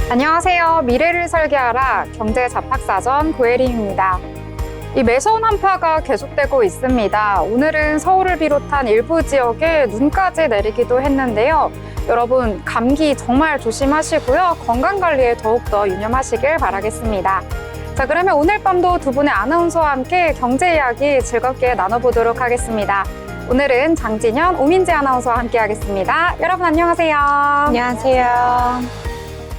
안녕하세요. 미래를 설계하라 경제 잡학사전 고혜림입니다. 이 매서운 한파가 계속되고 있습니다. 오늘은 서울을 비롯한 일부 지역에 눈까지 내리기도 했는데요. 여러분, 감기 정말 조심하시고요. 건강관리에 더욱더 유념하시길 바라겠습니다. 자, 그러면 오늘 밤도 두 분의 아나운서와 함께 경제 이야기 즐겁게 나눠보도록 하겠습니다. 오늘은 장진현, 오민지 아나운서와 함께 하겠습니다. 여러분 안녕하세요. 안녕하세요.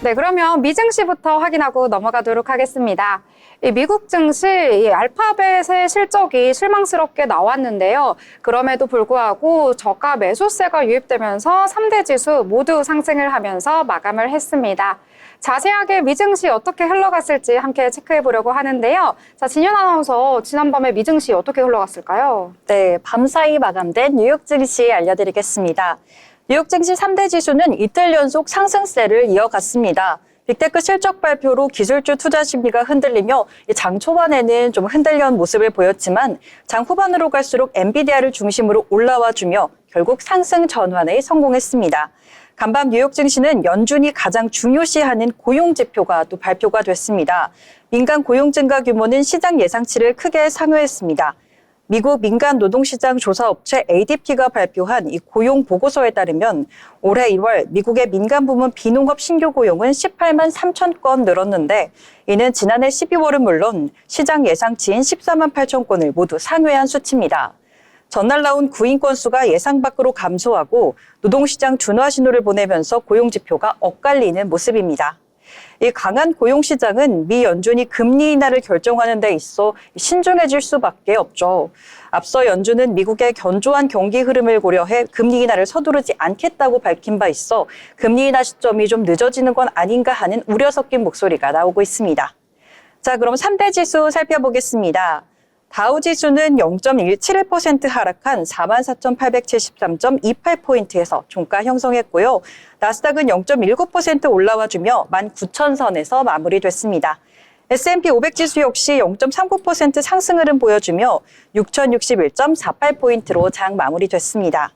네, 그러면 미 증시부터 확인하고 넘어가도록 하겠습니다. 이 미국 증시 이 알파벳의 실적이 실망스럽게 나왔는데요. 그럼에도 불구하고 저가 매수세가 유입되면서 3대 지수 모두 상승을 하면서 마감을 했습니다. 자세하게 미 증시 어떻게 흘러갔을지 함께 체크해 보려고 하는데요. 자, 진현 아나운서, 지난밤에 미 증시 어떻게 흘러갔을까요? 네, 밤사이 마감된 뉴욕 증시 알려드리겠습니다. 뉴욕 증시 3대 지수는 이틀 연속 상승세를 이어갔습니다. 빅테크 실적 발표로 기술주 투자 심리가 흔들리며 장 초반에는 좀 흔들려온 모습을 보였지만 장 후반으로 갈수록 엔비디아를 중심으로 올라와주며 결국 상승 전환에 성공했습니다. 간밤 뉴욕 증시는 연준이 가장 중요시하는 고용 지표가 또 발표가 됐습니다. 민간 고용 증가 규모는 시장 예상치를 크게 상회했습니다. 미국 민간 노동시장 조사업체 ADP가 발표한 이 고용 보고서에 따르면 올해 1월 미국의 민간 부문 비농업 신규 고용은 18만 3천 건 늘었는데 이는 지난해 12월은 물론 시장 예상치인 14만 8천 건을 모두 상회한 수치입니다. 전날 나온 구인 건수가 예상 밖으로 감소하고 노동시장 준화 신호를 보내면서 고용 지표가 엇갈리는 모습입니다. 이 강한 고용 시장은 미 연준이 금리 인하를 결정하는 데 있어 신중해질 수밖에 없죠. 앞서 연준은 미국의 견조한 경기 흐름을 고려해 금리 인하를 서두르지 않겠다고 밝힌 바 있어 금리 인하 시점이 좀 늦어지는 건 아닌가 하는 우려 섞인 목소리가 나오고 있습니다. 자, 그럼 3대 지수 살펴보겠습니다. 다우지수는 0.171% 하락한 44,873.28포인트에서 종가 형성했고요. 나스닥은 0.19% 올라와주며 19,000선에서 마무리됐습니다. S&P 500지수 역시 0.39% 상승 흐름 보여주며 6,061.48포인트로 장 마무리됐습니다.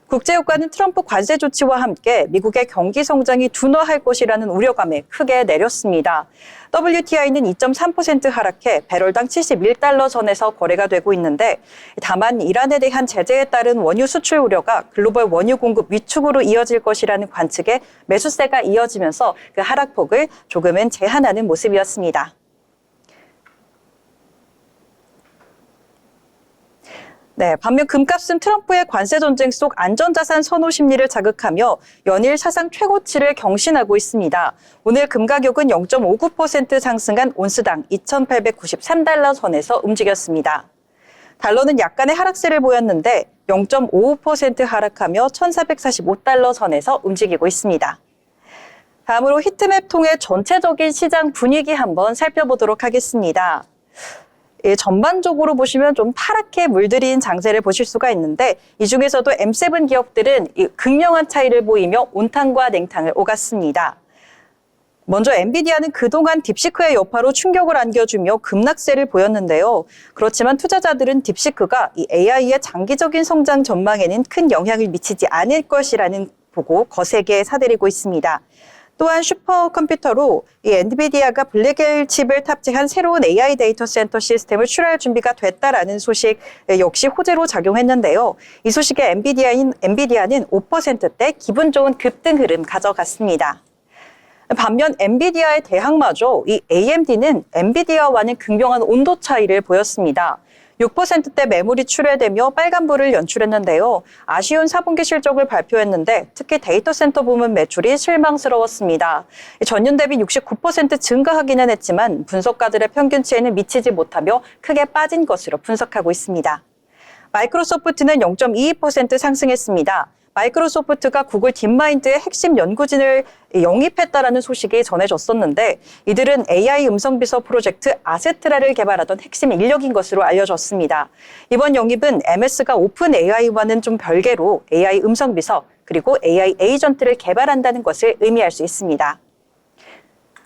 국제유가는 트럼프 관세 조치와 함께 미국의 경기 성장이 둔화할 것이라는 우려감에 크게 내렸습니다. WTI는 2.3% 하락해 배럴당 71달러 선에서 거래가 되고 있는데 다만 이란에 대한 제재에 따른 원유 수출 우려가 글로벌 원유 공급 위축으로 이어질 것이라는 관측에 매수세가 이어지면서 그 하락폭을 조금은 제한하는 모습이었습니다. 네, 반면 금값은 트럼프의 관세 전쟁 속 안전자산 선호 심리를 자극하며 연일 사상 최고치를 경신하고 있습니다. 오늘 금 가격은 0.59% 상승한 온스당 2,893달러 선에서 움직였습니다. 달러는 약간의 하락세를 보였는데 0.55% 하락하며 1,445달러 선에서 움직이고 있습니다. 다음으로 히트맵 통해 전체적인 시장 분위기 한번 살펴보도록 하겠습니다. 전반적으로 보시면 좀 파랗게 물들인 장세를 보실 수가 있는데 이 중에서도 M7 기업들은 극명한 차이를 보이며 온탕과 냉탕을 오갔습니다. 먼저 엔비디아는 그동안 딥시크의 여파로 충격을 안겨주며 급락세를 보였는데요. 그렇지만 투자자들은 딥시크가 이 AI의 장기적인 성장 전망에는 큰 영향을 미치지 않을 것이라는 보고 거세게 사들이고 있습니다. 또한 슈퍼컴퓨터로 이 엔비디아가 블랙엘 칩을 탑재한 새로운 AI 데이터 센터 시스템을 출하할 준비가 됐다라는 소식 역시 호재로 작용했는데요. 이 소식에 엔비디아는 5%대 기분 좋은 급등 흐름 가져갔습니다. 반면 엔비디아의 대항마죠. 이 AMD는 엔비디아와는 극명한 온도 차이를 보였습니다. 6%대 매물이 출회되며 빨간불을 연출했는데요. 아쉬운 4분기 실적을 발표했는데 특히 데이터 센터 부문 매출이 실망스러웠습니다. 전년 대비 69% 증가하기는 했지만 분석가들의 평균치에는 미치지 못하며 크게 빠진 것으로 분석하고 있습니다. 마이크로소프트는 0.22% 상승했습니다. 마이크로소프트가 구글 딥마인드의 핵심 연구진을 영입했다라는 소식이 전해졌었는데 이들은 AI 음성비서 프로젝트 아세트라를 개발하던 핵심 인력인 것으로 알려졌습니다. 이번 영입은 MS가 오픈 AI와는 좀 별개로 AI 음성비서 그리고 AI 에이전트를 개발한다는 것을 의미할 수 있습니다.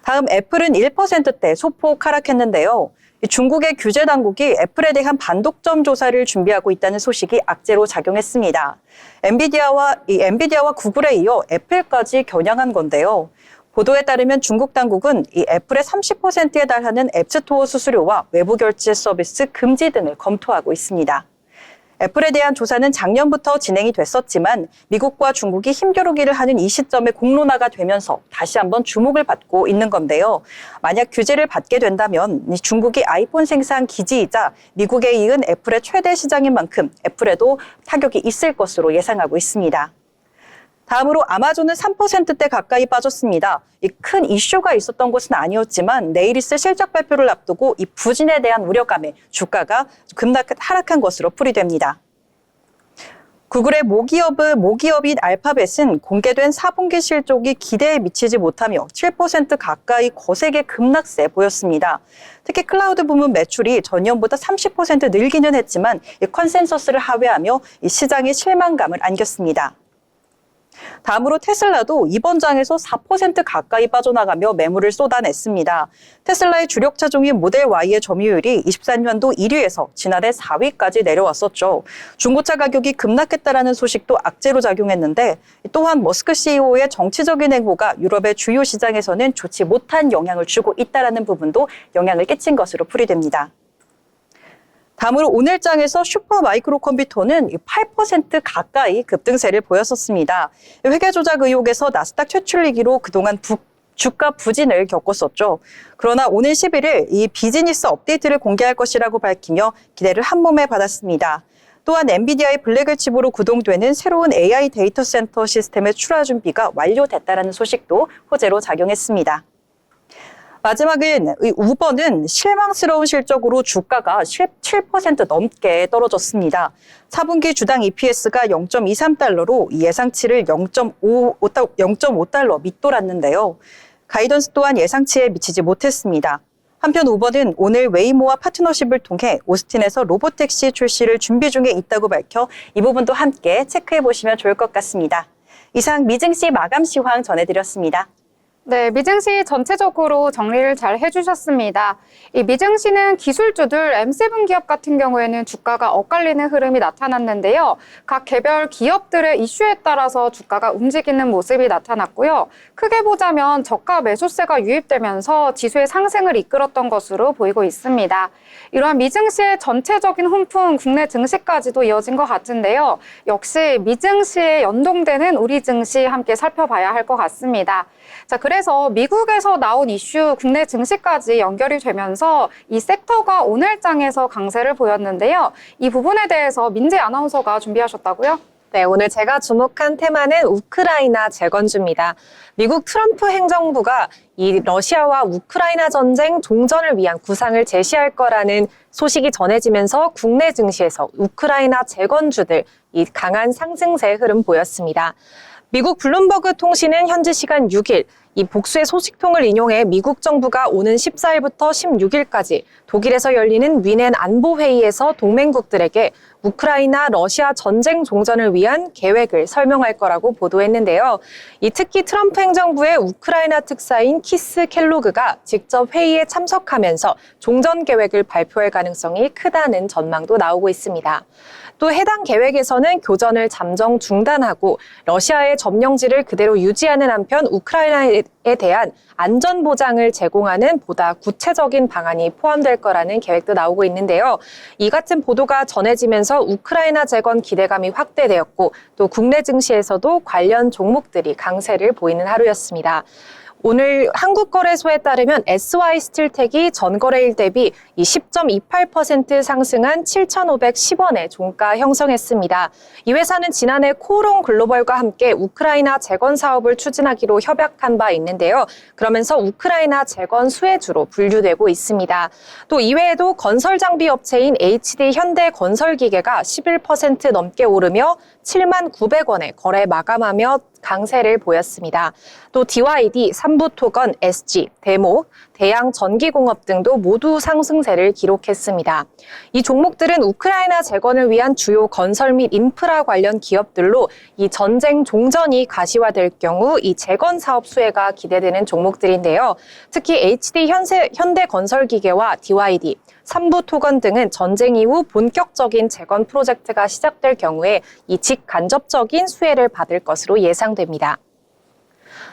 다음 애플은 1%대 소폭 하락했는데요. 중국의 규제 당국이 애플에 대한 반독점 조사를 준비하고 있다는 소식이 악재로 작용했습니다. 엔비디아와 구글에 이어 애플까지 겨냥한 건데요. 보도에 따르면 중국 당국은 이 애플의 30%에 달하는 앱스토어 수수료와 외부 결제 서비스 금지 등을 검토하고 있습니다. 애플에 대한 조사는 작년부터 진행이 됐었지만 미국과 중국이 힘겨루기를 하는 이 시점에 공론화가 되면서 다시 한번 주목을 받고 있는 건데요. 만약 규제를 받게 된다면 중국이 아이폰 생산 기지이자 미국에 이은 애플의 최대 시장인 만큼 애플에도 타격이 있을 것으로 예상하고 있습니다. 다음으로 아마존은 3%대 가까이 빠졌습니다. 이 큰 이슈가 있었던 것은 아니었지만 내일 있을 실적 발표를 앞두고 이 부진에 대한 우려감에 주가가 급락 하락한 것으로 풀이됩니다. 구글의 모기업인 알파벳은 공개된 4분기 실적이 기대에 미치지 못하며 7% 가까이 거세게 급락세 보였습니다. 특히 클라우드 부문 매출이 전년보다 30% 늘기는 했지만 이 컨센서스를 하회하며 이 시장의 실망감을 안겼습니다. 다음으로 테슬라도 이번 장에서 4% 가까이 빠져나가며 매물을 쏟아냈습니다. 테슬라의 주력 차종인 모델 Y의 점유율이 23년도 1위에서 지난해 4위까지 내려왔었죠. 중고차 가격이 급락했다라는 소식도 악재로 작용했는데 또한 머스크 CEO의 정치적인 행보가 유럽의 주요 시장에서는 좋지 못한 영향을 주고 있다는 부분도 영향을 끼친 것으로 풀이됩니다. 다음으로 오늘 장에서 슈퍼마이크로 컴퓨터는 8% 가까이 급등세를 보였었습니다. 회계 조작 의혹에서 나스닥 최출리기로 그동안 주가 부진을 겪었었죠. 그러나 오늘 11일 이 비즈니스 업데이트를 공개할 것이라고 밝히며 기대를 한몸에 받았습니다. 또한 엔비디아의 블랙을 칩으로 구동되는 새로운 AI 데이터 센터 시스템의 출하 준비가 완료됐다는 소식도 호재로 작용했습니다. 마지막은 우버는 실망스러운 실적으로 주가가 17% 넘게 떨어졌습니다. 4분기 주당 EPS가 0.23달러로 예상치를 0.5달러 밑돌았는데요. 가이던스 또한 예상치에 미치지 못했습니다. 한편 우버는 오늘 웨이모와 파트너십을 통해 오스틴에서 로보택시 출시를 준비 중에 있다고 밝혀 이 부분도 함께 체크해 보시면 좋을 것 같습니다. 이상 미증시 마감 시황 전해드렸습니다. 네, 미증시 전체적으로 정리를 잘 해주셨습니다. 이 미증시는 기술주들 M7 기업 같은 경우에는 주가가 엇갈리는 흐름이 나타났는데요. 각 개별 기업들의 이슈에 따라서 주가가 움직이는 모습이 나타났고요. 크게 보자면 저가 매수세가 유입되면서 지수의 상승을 이끌었던 것으로 보이고 있습니다. 이러한 미증시의 전체적인 훈풍 국내 증시까지도 이어진 것 같은데요. 역시 미증시에 연동되는 우리 증시 함께 살펴봐야 할 것 같습니다. 자, 그래서 미국에서 나온 이슈 국내 증시까지 연결이 되면서 이 섹터가 오늘 장에서 강세를 보였는데요. 이 부분에 대해서 민지 아나운서가 준비하셨다고요? 네, 오늘 제가 주목한 테마는 우크라이나 재건주입니다. 미국 트럼프 행정부가 이 러시아와 우크라이나 전쟁 종전을 위한 구상을 제시할 거라는 소식이 전해지면서 국내 증시에서 우크라이나 재건주들 이 강한 상승세 흐름 보였습니다. 미국 블룸버그 통신은 현지 시간 6일 이 복수의 소식통을 인용해 미국 정부가 오는 14일부터 16일까지 독일에서 열리는 위넨 안보회의에서 동맹국들에게 우크라이나 러시아 전쟁 종전을 위한 계획을 설명할 거라고 보도했는데요. 이 특히 트럼프 행정부의 우크라이나 특사인 키스 켈로그가 직접 회의에 참석하면서 종전 계획을 발표할 가능성이 크다는 전망도 나오고 있습니다. 또 해당 계획에서는 교전을 잠정 중단하고 러시아의 점령지를 그대로 유지하는 한편 우크라이나에 대한 안전 보장을 제공하는 보다 구체적인 방안이 포함될 거라는 계획도 나오고 있는데요. 이 같은 보도가 전해지면서 우크라이나 재건 기대감이 확대되었고 또 국내 증시에서도 관련 종목들이 강세를 보이는 하루였습니다. 오늘 한국거래소에 따르면 SY스틸텍이 전거래일 대비 10.28% 상승한 7,510원에 종가 형성했습니다. 이 회사는 지난해 코오롱 글로벌과 함께 우크라이나 재건 사업을 추진하기로 협약한 바 있는데요. 그러면서 우크라이나 재건 수혜주로 분류되고 있습니다. 또 이외에도 건설 장비 업체인 HD 현대건설기계가 11% 넘게 오르며 7,900원에 거래 마감하며 강세를 보였습니다. 또 DYD, 삼부토건, SG, 대목, 대양전기공업 등도 모두 상승세를 기록했습니다. 이 종목들은 우크라이나 재건을 위한 주요 건설 및 인프라 관련 기업들로 이 전쟁 종전이 가시화될 경우 이 재건 사업 수혜가 기대되는 종목들인데요. 특히 HD 현대건설기계와 DYD, 삼부토건 등은 전쟁 이후 본격적인 재건 프로젝트가 시작될 경우에 이 직간접적인 수혜를 받을 것으로 예상됩니다.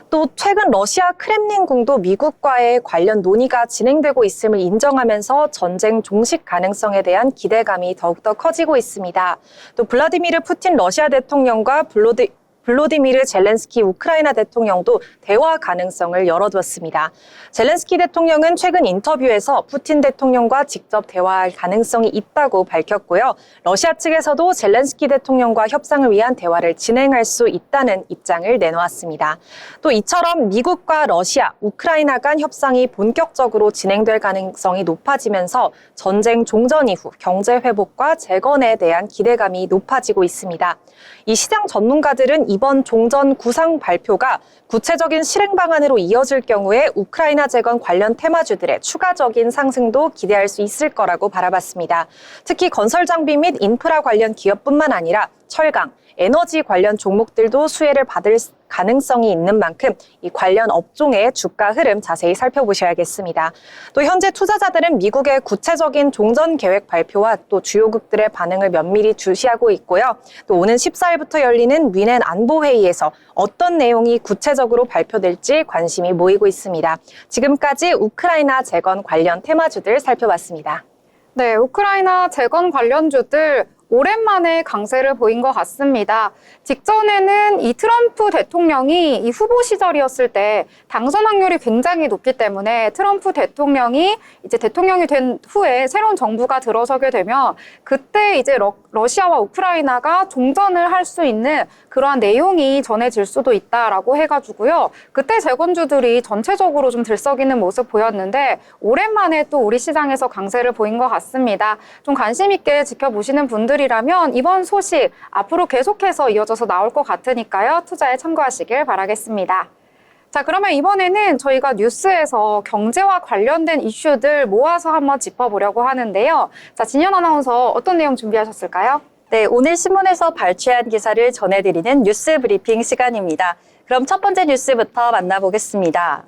또 최근 러시아 크렘린궁도 미국과의 관련 논의가 진행되고 있음을 인정하면서 전쟁 종식 가능성에 대한 기대감이 더욱더 커지고 있습니다. 또 블라디미르 푸틴 러시아 대통령과 블로디미르 젤렌스키 우크라이나 대통령도 대화 가능성을 열어두었습니다. 젤렌스키 대통령은 최근 인터뷰에서 푸틴 대통령과 직접 대화할 가능성이 있다고 밝혔고요. 러시아 측에서도 젤렌스키 대통령과 협상을 위한 대화를 진행할 수 있다는 입장을 내놓았습니다. 또 이처럼 미국과 러시아, 우크라이나 간 협상이 본격적으로 진행될 가능성이 높아지면서 전쟁 종전 이후 경제 회복과 재건에 대한 기대감이 높아지고 있습니다. 이 시장 전문가들은 이번 종전 구상 발표가 구체적인 실행 방안으로 이어질 경우에 우크라이나 재건 관련 테마주들의 추가적인 상승도 기대할 수 있을 거라고 바라봤습니다. 특히 건설 장비 및 인프라 관련 기업뿐만 아니라 철강, 에너지 관련 종목들도 수혜를 받을 가능성이 있는 만큼 이 관련 업종의 주가 흐름 자세히 살펴보셔야겠습니다. 또 현재 투자자들은 미국의 구체적인 종전 계획 발표와 또 주요국들의 반응을 면밀히 주시하고 있고요. 또 오는 14일부터 열리는 뮌헨 안보회의에서 어떤 내용이 구체적으로 발표될지 관심이 모이고 있습니다. 지금까지 우크라이나 재건 관련 테마주들 살펴봤습니다. 네, 우크라이나 재건 관련주들 오랜만에 강세를 보인 것 같습니다. 직전에는 이 트럼프 대통령이 이 후보 시절이었을 때 당선 확률이 굉장히 높기 때문에 트럼프 대통령이 이제 대통령이 된 후에 새로운 정부가 들어서게 되면 그때 이제 러시아와 우크라이나가 종전을 할 수 있는 그러한 내용이 전해질 수도 있다라고 해가지고요. 그때 재건주들이 전체적으로 좀 들썩이는 모습 보였는데 오랜만에 또 우리 시장에서 강세를 보인 것 같습니다. 좀 관심 있게 지켜보시는 분들이라면 이번 소식 앞으로 계속해서 이어져서 나올 것 같으니까요. 투자에 참고하시길 바라겠습니다. 자, 그러면 이번에는 저희가 뉴스에서 경제와 관련된 이슈들 모아서 한번 짚어보려고 하는데요. 자, 진현 아나운서 어떤 내용 준비하셨을까요? 네, 오늘 신문에서 발췌한 기사를 전해드리는 뉴스 브리핑 시간입니다. 그럼 첫 번째 뉴스부터 만나보겠습니다.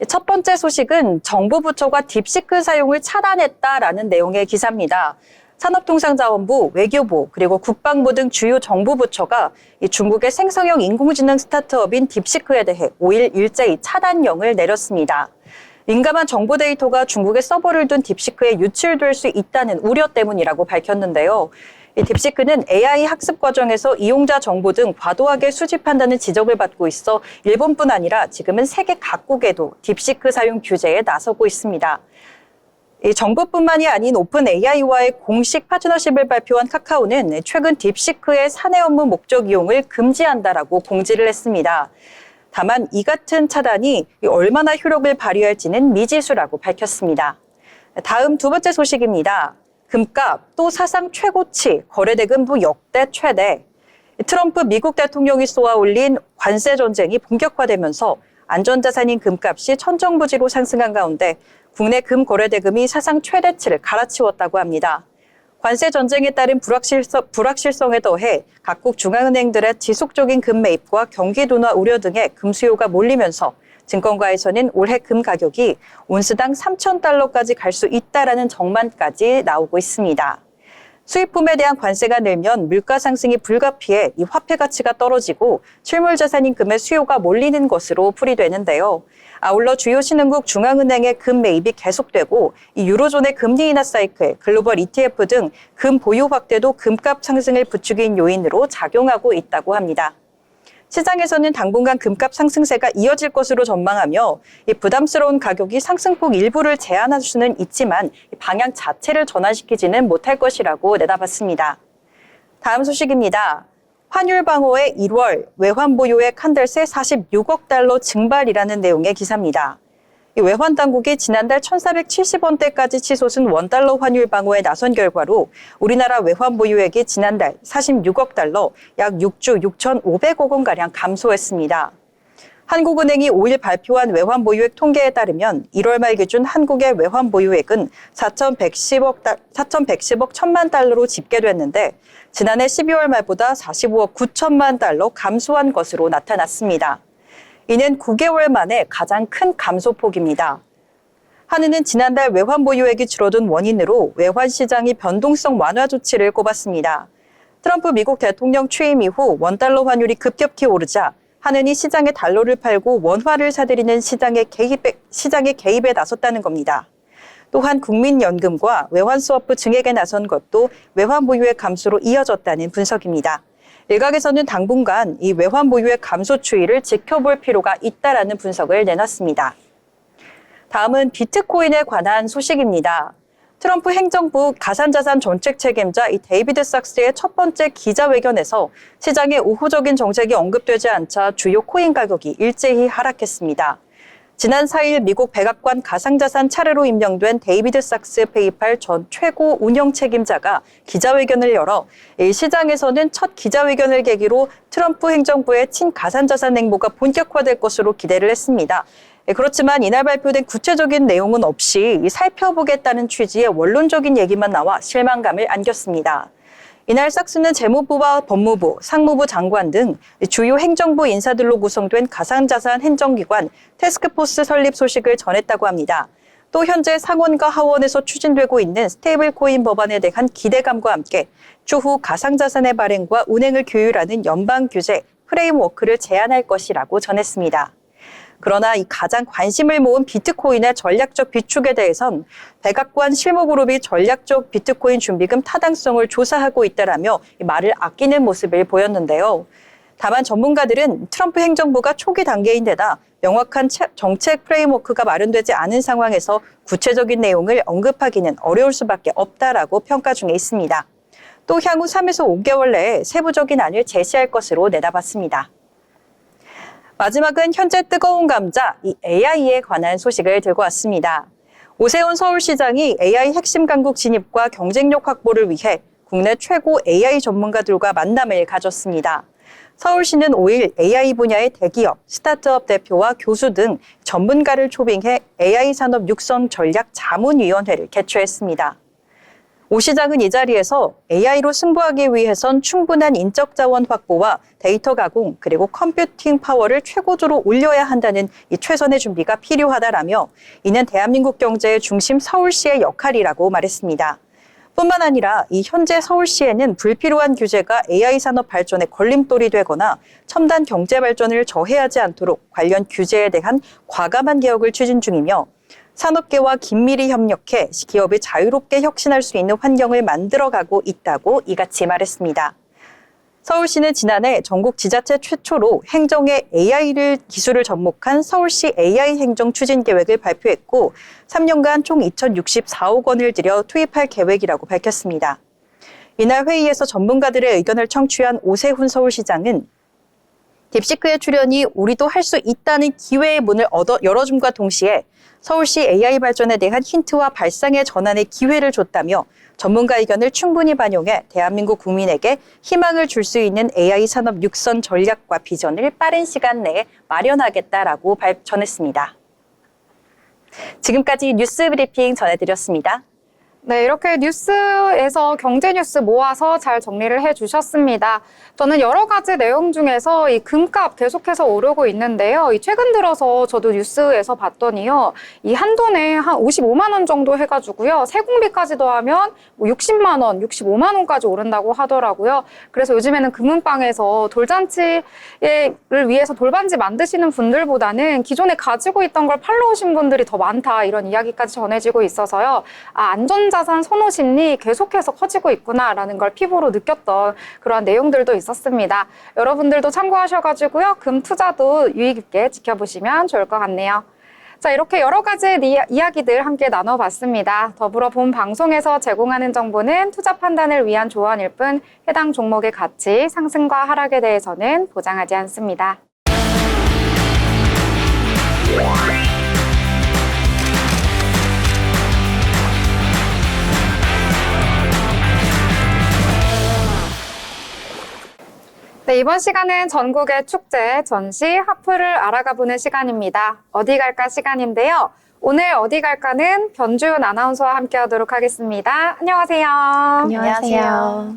첫 번째 소식은 정부 부처가 딥시크 사용을 차단했다라는 내용의 기사입니다. 산업통상자원부, 외교부, 그리고 국방부 등 주요 정부 부처가 중국의 생성형 인공지능 스타트업인 딥시크에 대해 5일 일제히 차단령을 내렸습니다. 민감한 정보 데이터가 중국의 서버를 둔 딥시크에 유출될 수 있다는 우려 때문이라고 밝혔는데요. 이 딥시크는 AI 학습 과정에서 이용자 정보 등 과도하게 수집한다는 지적을 받고 있어 일본뿐 아니라 지금은 세계 각국에도 딥시크 사용 규제에 나서고 있습니다. 이 정부뿐만이 아닌 오픈 AI와의 공식 파트너십을 발표한 카카오는 최근 딥시크의 사내 업무 목적 이용을 금지한다라고 공지를 했습니다. 다만 이 같은 차단이 얼마나 효력을 발휘할지는 미지수라고 밝혔습니다. 다음 두 번째 소식입니다. 금값 또 사상 최고치, 거래대금도 역대 최대. 트럼프 미국 대통령이 쏘아올린 관세 전쟁이 본격화되면서 안전자산인 금값이 천정부지로 상승한 가운데 국내 금 거래대금이 사상 최대치를 갈아치웠다고 합니다. 관세 전쟁에 따른 불확실성에 더해 각국 중앙은행들의 지속적인 금 매입과 경기 둔화 우려 등의 금 수요가 몰리면서 증권가에서는 올해 금 가격이 온스당 3,000달러까지 갈 수 있다라는 전망까지 나오고 있습니다. 수입품에 대한 관세가 늘면 물가 상승이 불가피해 이 화폐 가치가 떨어지고 실물 자산인 금의 수요가 몰리는 것으로 풀이되는데요. 아울러 주요 신흥국 중앙은행의 금 매입이 계속되고 이 유로존의 금리 인하 사이클, 글로벌 ETF 등 금 보유 확대도 금값 상승을 부추긴 요인으로 작용하고 있다고 합니다. 시장에서는 당분간 금값 상승세가 이어질 것으로 전망하며 이 부담스러운 가격이 상승폭 일부를 제한할 수는 있지만 방향 자체를 전환시키지는 못할 것이라고 내다봤습니다. 다음 소식입니다. 환율 방어의 1월 외환 보유액 한 달새 46억 달러 증발이라는 내용의 기사입니다. 외환 당국이 지난달 1,470원대까지 치솟은 원달러 환율 방어에 나선 결과로 우리나라 외환 보유액이 지난달 46억 달러, 약 6조 6,500억 원가량 감소했습니다. 한국은행이 5일 발표한 외환 보유액 통계에 따르면 1월 말 기준 한국의 외환 보유액은 4,110억 1,000만 달러로 집계됐는데 지난해 12월 말보다 45억 9천만 달러 감소한 것으로 나타났습니다. 이는 9개월 만에 가장 큰 감소폭입니다. 한은은 지난달 외환 보유액이 줄어든 원인으로 외환 시장이 변동성 완화 조치를 꼽았습니다. 트럼프 미국 대통령 취임 이후 원달러 환율이 급격히 오르자 하느니 시장에 달러를 팔고 원화를 사들이는 시장의 개입에 나섰다는 겁니다. 또한 국민연금과 외환스워프 증액에 나선 것도 외환 보유의 감소로 이어졌다는 분석입니다. 일각에서는 당분간 이 외환 보유의 감소 추이를 지켜볼 필요가 있다라는 분석을 내놨습니다. 다음은 비트코인에 관한 소식입니다. 트럼프 행정부 가상자산 정책 책임자 이 데이비드 sak스의 첫 번째 기자회견에서 시장의 우호적인 정책이 언급되지 않자 주요 코인 가격이 일제히 하락했습니다. 지난 4일 미국 백악관 가상자산 차르로 임명된 데이비드 sak스 페이팔 전 최고 운영 책임자가 기자회견을 열어 이 시장에서는 첫 기자회견을 계기로 트럼프 행정부의 친가상자산 행보가 본격화될 것으로 기대를 했습니다. 그렇지만 이날 발표된 구체적인 내용은 없이 살펴보겠다는 취지의 원론적인 얘기만 나와 실망감을 안겼습니다. 이날 sak스는 재무부와 법무부, 상무부 장관 등 주요 행정부 인사들로 구성된 가상자산 행정기관 태스크포스 설립 소식을 전했다고 합니다. 또 현재 상원과 하원에서 추진되고 있는 스테이블 코인 법안에 대한 기대감과 함께 추후 가상자산의 발행과 운행을 규율하는 연방 규제 프레임워크를 제안할 것이라고 전했습니다. 그러나 이 가장 관심을 모은 비트코인의 전략적 비축에 대해선 백악관 실무그룹이 전략적 비트코인 준비금 타당성을 조사하고 있다라며 말을 아끼는 모습을 보였는데요. 다만 전문가들은 트럼프 행정부가 초기 단계인데다 명확한 정책 프레임워크가 마련되지 않은 상황에서 구체적인 내용을 언급하기는 어려울 수밖에 없다라고 평가 중에 있습니다. 또 향후 3에서 5개월 내에 세부적인 안을 제시할 것으로 내다봤습니다. 마지막은 현재 뜨거운 감자, 이 AI에 관한 소식을 들고 왔습니다. 오세훈 서울시장이 AI 핵심 강국 진입과 경쟁력 확보를 위해 국내 최고 AI 전문가들과 만남을 가졌습니다. 서울시는 5일 AI 분야의 대기업, 스타트업 대표와 교수 등 전문가를 초빙해 AI 산업 육성 전략 자문위원회를 개최했습니다. 오 시장은 이 자리에서 AI로 승부하기 위해선 충분한 인적 자원 확보와 데이터 가공 그리고 컴퓨팅 파워를 최고조로 올려야 한다는 이 최선의 준비가 필요하다라며 이는 대한민국 경제의 중심 서울시의 역할이라고 말했습니다. 뿐만 아니라 이 현재 서울시에는 불필요한 규제가 AI 산업 발전에 걸림돌이 되거나 첨단 경제 발전을 저해하지 않도록 관련 규제에 대한 과감한 개혁을 추진 중이며 산업계와 긴밀히 협력해 기업이 자유롭게 혁신할 수 있는 환경을 만들어가고 있다고 이같이 말했습니다. 서울시는 지난해 전국 지자체 최초로 행정에 AI 기술을 접목한 서울시 AI 행정 추진 계획을 발표했고 3년간 총 2,064억 원을 들여 투입할 계획이라고 밝혔습니다. 이날 회의에서 전문가들의 의견을 청취한 오세훈 서울시장은 딥시크의 출연이 우리도 할 수 있다는 기회의 문을 열어줌과 동시에 서울시 AI 발전에 대한 힌트와 발상의 전환의 기회를 줬다며 전문가 의견을 충분히 반영해 대한민국 국민에게 희망을 줄 수 있는 AI 산업 육선 전략과 비전을 빠른 시간 내에 마련하겠다라고 전했습니다. 지금까지 뉴스 브리핑 전해드렸습니다. 네, 이렇게 뉴스에서 경제 뉴스 모아서 잘 정리를 해주셨습니다. 저는 여러 가지 내용 중에서 이 금값 계속해서 오르고 있는데요. 이 최근 들어서 저도 뉴스에서 봤더니요. 이 한돈에 한 55만 원 정도 해가지고요. 세공비까지 더하면 뭐 60만 원, 65만 원까지 오른다고 하더라고요. 그래서 요즘에는 금은방에서 돌잔치를 위해서 돌반지 만드시는 분들보다는 기존에 가지고 있던 걸 팔러 오신 분들이 더 많다. 이런 이야기까지 전해지고 있어서요. 안전자산 선호 심리 계속해서 커지고 있구나라는 걸 피부로 느꼈던 그러한 내용들도 있었습니다. 여러분들도 참고하셔가지고요. 금 투자도 유의 깊게 지켜보시면 좋을 것 같네요. 자, 이렇게 여러 가지 이야기들 함께 나눠봤습니다. 더불어 본 방송에서 제공하는 정보는 투자 판단을 위한 조언일 뿐 해당 종목의 가치, 상승과 하락에 대해서는 보장하지 않습니다. 네, 이번 시간은 전국의 축제, 전시, 하프를 알아가보는 시간입니다. 어디 갈까 시간인데요. 오늘 어디 갈까는 변주윤 아나운서와 함께 하도록 하겠습니다. 안녕하세요. 안녕하세요.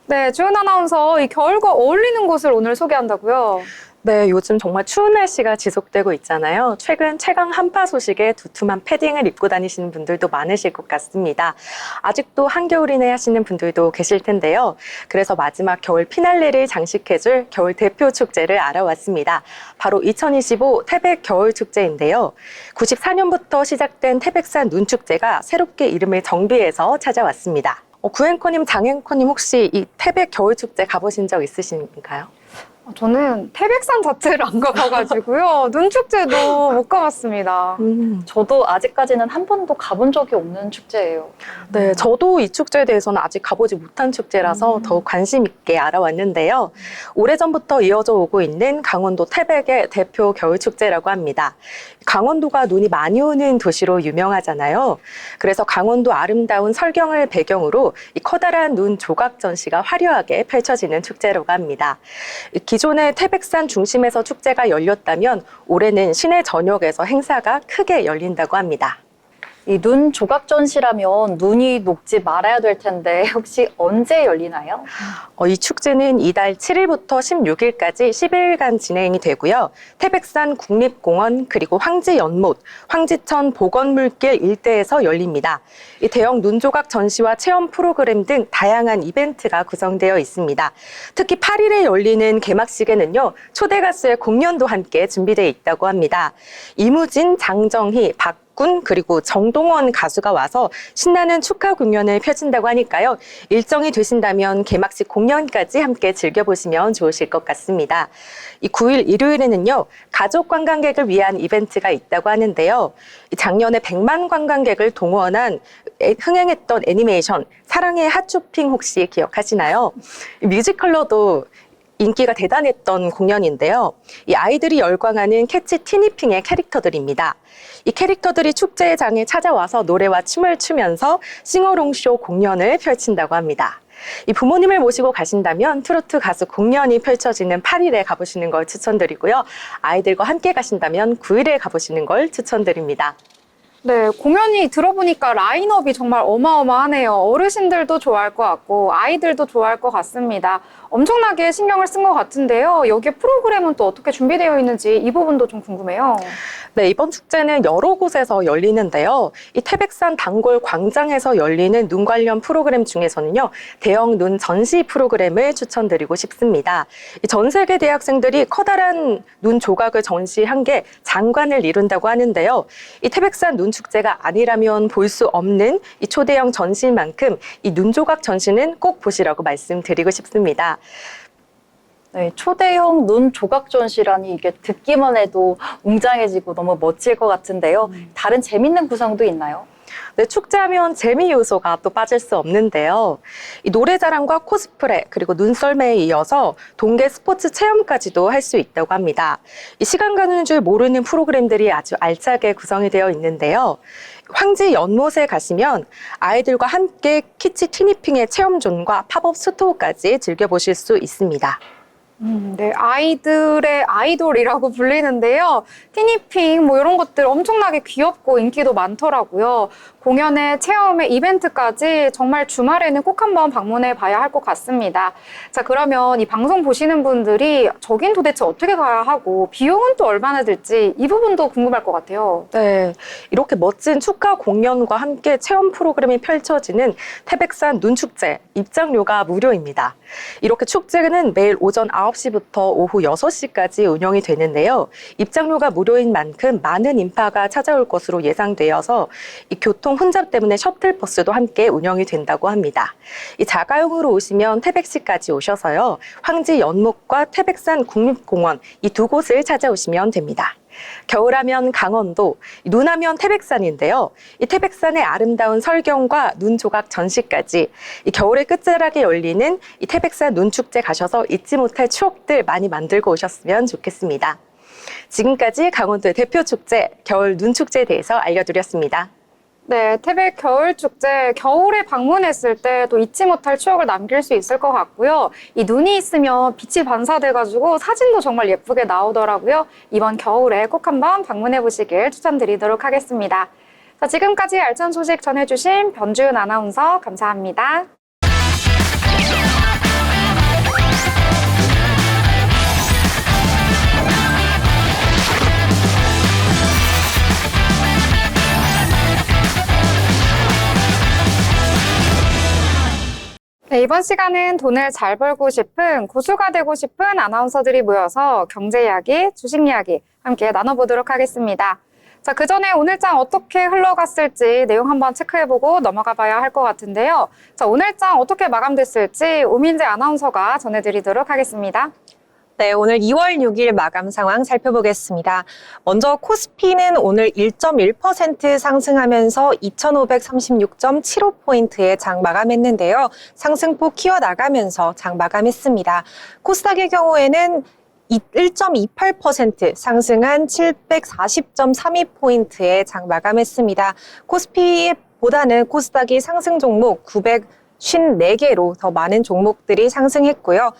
네, 주윤 아나운서 이 겨울과 어울리는 곳을 오늘 소개한다고요? 네, 요즘 정말 추운 날씨가 지속되고 있잖아요. 최근 최강 한파 소식에 두툼한 패딩을 입고 다니시는 분들도 많으실 것 같습니다. 아직도 한겨울이네 하시는 분들도 계실 텐데요. 그래서 마지막 겨울 피날레를 장식해줄 겨울 대표 축제를 알아왔습니다. 바로 2025 태백 겨울 축제인데요. 94년부터 시작된 태백산 눈축제가 새롭게 이름을 정비해서 찾아왔습니다. 구앵커님, 장앵커님 혹시 이 태백 겨울 축제 가보신 적 있으신가요? 저는 태백산 자체를 안 가봐가지고요. 눈축제도 못 가봤습니다. 저도 아직까지는 한 번도 가본 적이 없는 축제예요. 네, 저도 이 축제에 대해서는 아직 가보지 못한 축제라서 더욱 관심 있게 알아왔는데요. 오래전부터 이어져 오고 있는 강원도 태백의 대표 겨울축제라고 합니다. 강원도가 눈이 많이 오는 도시로 유명하잖아요. 그래서 강원도 아름다운 설경을 배경으로 이 커다란 눈 조각 전시가 화려하게 펼쳐지는 축제라고 합니다. 기존의 태백산 중심에서 축제가 열렸다면 올해는 시내 전역에서 행사가 크게 열린다고 합니다. 이 눈 조각 전시라면 눈이 녹지 말아야 될 텐데 혹시 언제 열리나요? 이 축제는 이달 7일부터 16일까지 10일간 진행이 되고요. 태백산 국립공원 그리고 황지 연못, 황지천 보건물길 일대에서 열립니다. 이 대형 눈조각 전시와 체험 프로그램 등 다양한 이벤트가 구성되어 있습니다. 특히 8일에 열리는 개막식에는요, 초대 가수의 공연도 함께 준비되어 있다고 합니다. 이무진, 장정희, 군 그리고 정동원 가수가 와서 신나는 축하 공연을 펼친다고 하니까요. 일정이 되신다면 개막식 공연까지 함께 즐겨보시면 좋으실 것 같습니다. 이 9일 일요일에는요. 가족 관광객을 위한 이벤트가 있다고 하는데요. 작년에 100만 관광객을 동원한 흥행했던 애니메이션 사랑의 핫쇼핑 혹시 기억하시나요? 뮤지컬로도 인기가 대단했던 공연인데요. 이 아이들이 열광하는 캐치 티니핑의 캐릭터들입니다. 이 캐릭터들이 축제장에 찾아와서 노래와 춤을 추면서 싱어롱쇼 공연을 펼친다고 합니다. 이 부모님을 모시고 가신다면 트로트 가수 공연이 펼쳐지는 8일에 가보시는 걸 추천드리고요. 아이들과 함께 가신다면 9일에 가보시는 걸 추천드립니다. 네, 공연이 들어보니까 라인업이 정말 어마어마하네요. 어르신들도 좋아할 것 같고 아이들도 좋아할 것 같습니다. 엄청나게 신경을 쓴 것 같은데요. 여기에 프로그램은 또 어떻게 준비되어 있는지 이 부분도 좀 궁금해요. 네, 이번 축제는 여러 곳에서 열리는데요. 이 태백산 단골 광장에서 열리는 눈 관련 프로그램 중에서는요, 대형 눈 전시 프로그램을 추천드리고 싶습니다. 이 전 세계 대학생들이 커다란 눈 조각을 전시한 게 장관을 이룬다고 하는데요. 이 태백산 눈 축제가 아니라면 볼 수 없는 이 초대형 전시인 만큼 이 눈 조각 전시는 꼭 보시라고 말씀드리고 싶습니다. 네, 초대형 눈 조각 전시라니 이게 듣기만 해도 웅장해지고 너무 멋질 것 같은데요. 다른 재밌는 구성도 있나요? 네, 축제하면 재미 요소가 또 빠질 수 없는데요. 이 노래자랑과 코스프레 그리고 눈썰매에 이어서 동계 스포츠 체험까지도 할 수 있다고 합니다. 이 시간 가는 줄 모르는 프로그램들이 아주 알차게 구성이 되어 있는데요. 황지 연못에 가시면 아이들과 함께 키치 티니핑의 체험존과 팝업 스토어까지 즐겨보실 수 있습니다. 네, 아이들의 아이돌이라고 불리는데요. 티니핑 뭐 이런 것들 엄청나게 귀엽고 인기도 많더라고요. 공연에 체험에 이벤트까지 정말 주말에는 꼭 한번 방문해 봐야 할 것 같습니다. 자, 그러면 이 방송 보시는 분들이 저긴 도대체 어떻게 가야 하고 비용은 또 얼마나 들지 이 부분도 궁금할 것 같아요. 네, 이렇게 멋진 축가 공연과 함께 체험 프로그램이 펼쳐지는 태백산 눈축제, 입장료가 무료입니다. 이렇게 축제는 매일 오전 9시부터 오후 6시까지 운영이 되는데요. 입장료가 무료인 만큼 많은 인파가 찾아올 것으로 예상되어서 이 교통 혼잡 때문에 셔틀버스도 함께 운영이 된다고 합니다. 이 자가용으로 오시면 태백시까지 오셔서요. 황지 연못과 태백산 국립공원 이 두 곳을 찾아오시면 됩니다. 겨울하면 강원도, 눈하면 태백산인데요. 이 태백산의 아름다운 설경과 눈 조각 전시까지 이 겨울의 끝자락에 열리는 이 태백산 눈축제 가셔서 잊지 못할 추억들 많이 만들고 오셨으면 좋겠습니다. 지금까지 강원도의 대표 축제, 겨울 눈축제에 대해서 알려드렸습니다. 네, 태백 겨울축제, 겨울에 방문했을 때 또 잊지 못할 추억을 남길 수 있을 것 같고요. 이 눈이 있으면 빛이 반사돼가지고 사진도 정말 예쁘게 나오더라고요. 이번 겨울에 꼭 한번 방문해 보시길 추천드리도록 하겠습니다. 자, 지금까지 알찬 소식 전해주신 변주은 아나운서 감사합니다. 네, 이번 시간은 돈을 잘 벌고 싶은 고수가 되고 싶은 아나운서들이 모여서 경제 이야기, 주식 이야기 함께 나눠보도록 하겠습니다. 자, 그 전에 오늘 장 어떻게 흘러갔을지 내용 한번 체크해보고 넘어가 봐야 할 것 같은데요. 자, 오늘 장 어떻게 마감됐을지 오민재 아나운서가 전해드리도록 하겠습니다. 네, 오늘 2월 6일 마감 상황 살펴보겠습니다. 먼저 코스피는 오늘 1.1% 상승하면서 2,536.75포인트에 장 마감했는데요. 상승폭 키워나가면서 장 마감했습니다. 코스닥의 경우에는 1.28% 상승한 740.32포인트에 장 마감했습니다. 코스피보다는 코스닥이 상승 종목 954개로 더 많은 종목들이 상승했고요.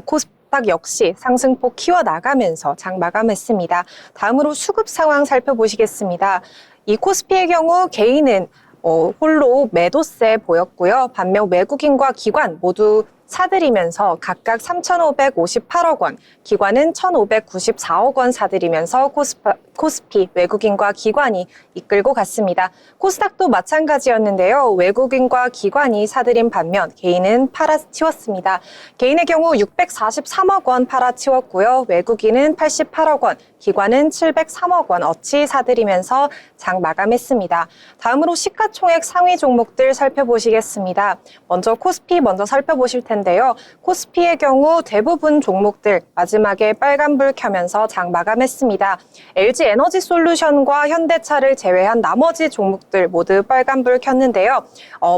코스닥 역시 상승폭 키워나가면서 장 마감했습니다. 다음으로 수급 상황 살펴보시겠습니다. 이 코스피의 경우 개인은 홀로 매도세 보였고요. 반면 외국인과 기관 모두 사들이면서 각각 3,558억 원, 기관은 1,594억 원 사들이면서 코스피 외국인과 기관이 이끌고 갔습니다. 코스닥도 마찬가지였는데요. 외국인과 기관이 사들인 반면 개인은 팔아치웠습니다. 개인의 경우 643억 원 팔아치웠고요. 외국인은 88억 원, 기관은 703억 원 어치 사들이면서 장 마감했습니다. 다음으로 시가총액 상위 종목들 살펴보시겠습니다. 먼저 코스피 먼저 살펴보실 텐데요. 코스피의 경우 대부분 종목들 마지막에 빨간불 켜면서 장 마감했습니다. LG 에너지솔루션과 현대차를 제외한 나머지 종목들 모두 빨간불 켰는데요.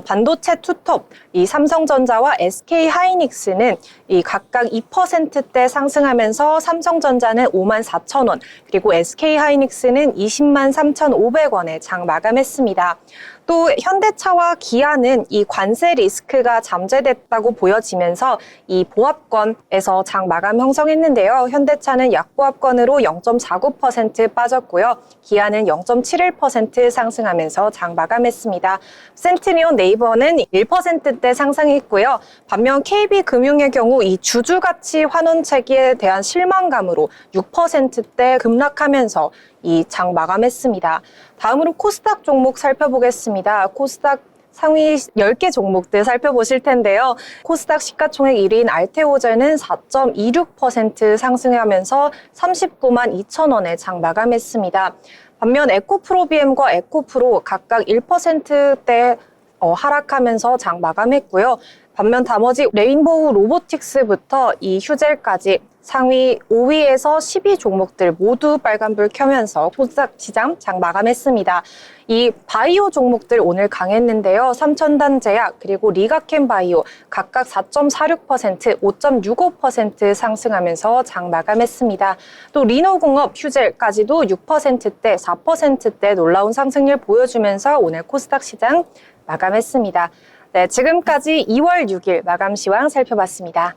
반도체 투톱, 이 삼성전자와 SK하이닉스는 이 각각 2%대 상승하면서 삼성전자는 54,000원, 그리고 SK하이닉스는 203,500원에 장 마감했습니다. 또 현대차와 기아는 이 관세 리스크가 잠재됐다고 보여지면서 이 보합권에서 장 마감 형성했는데요. 현대차는 약보합권으로 0.49% 빠졌고요. 기아는 0.71% 상승하면서 장 마감했습니다. 센트리온 네이버는 1%대 상승했고요. 반면 KB금융의 경우 이 주주가치 환원체계에 대한 실망감으로 6%대 급락하면서 이 장 마감했습니다. 다음으로 코스닥 종목 살펴보겠습니다. 코스닥 상위 10개 종목들 살펴보실 텐데요. 코스닥 시가총액 1위인 알테오젠은 4.26% 상승하면서 39만 2천 원에 장 마감했습니다. 반면 에코프로비엠과 에코프로 각각 1%대 하락하면서 장 마감했고요. 반면 나머지 레인보우 로보틱스부터 이 휴젤까지 상위 5위에서 10위 종목들 모두 빨간불 켜면서 코스닥 시장 장 마감했습니다. 이 바이오 종목들 오늘 강했는데요. 삼천단제약 그리고 리가켄 바이오 각각 4.46%, 5.65% 상승하면서 장 마감했습니다. 또 리노공업, 휴젤까지도 6%대, 4%대 놀라운 상승률 보여주면서 오늘 코스닥 시장 마감했습니다. 네, 지금까지 2월 6일 마감 시황 살펴봤습니다.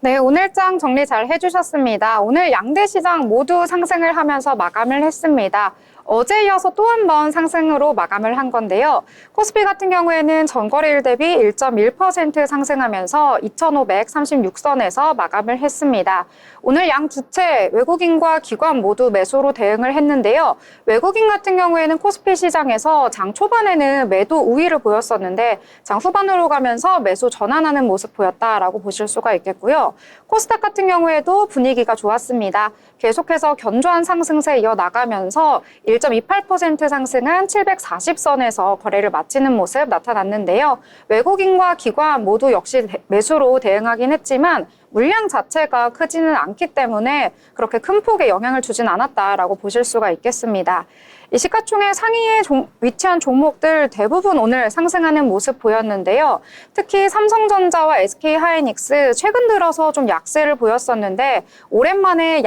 네, 오늘 장 정리 잘 해주셨습니다. 오늘 양대 시장 모두 상승을 하면서 마감을 했습니다. 어제 이어서 또 한 번 상승으로 마감을 한 건데요. 코스피 같은 경우에는 전거래일 대비 1.1% 상승하면서 2,536선에서 마감을 했습니다. 오늘 양 주체 외국인과 기관 모두 매수로 대응을 했는데요. 외국인 같은 경우에는 코스피 시장에서 장 초반에는 매도 우위를 보였었는데 장 후반으로 가면서 매수 전환하는 모습 보였다라고 보실 수가 있겠고요. 코스닥 같은 경우에도 분위기가 좋았습니다. 계속해서 견조한 상승세 이어나가면서 1.28% 상승한 740선에서 거래를 마치는 모습 나타났는데요. 외국인과 기관 모두 역시 매수로 대응하긴 했지만 물량 자체가 크지는 않기 때문에 그렇게 큰 폭의 영향을 주진 않았다라고 보실 수가 있겠습니다. 이 시가총액 상위에 위치한 종목들 대부분 오늘 상승하는 모습 보였는데요. 특히 삼성전자와 SK하이닉스 최근 들어서 좀 약세를 보였었는데 오랜만에